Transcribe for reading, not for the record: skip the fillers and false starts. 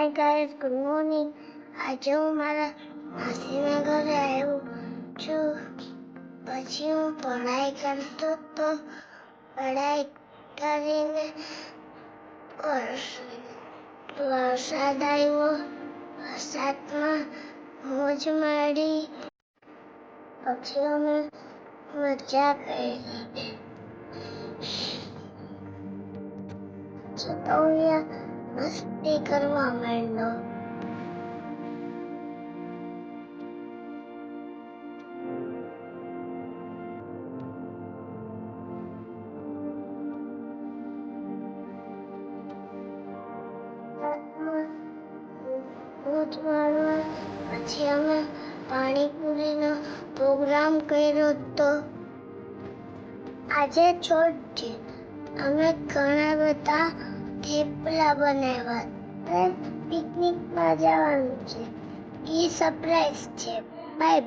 Hi guys, good morning. આજે હું મારા માસીના ઘરે આવ્યો છું. પછી હું પઢાઈ કરતો હતો. પઢાઈ કરીને વરસાદ આવ્યો. વરસાદમાં મોજ મારી. પછી અમે મજા કરી. તો મસ્તી કરવા માંડ્યો. પછી અમે પાણીપુરીનો પ્રોગ્રામ કર્યો હતો. આજે છોડ છે. અમે ઘણા બધા થેપલા બનાવ્યા. પિકનિકમાં જવાનું છે. એ સરપ્રાઈઝ છે. બાય.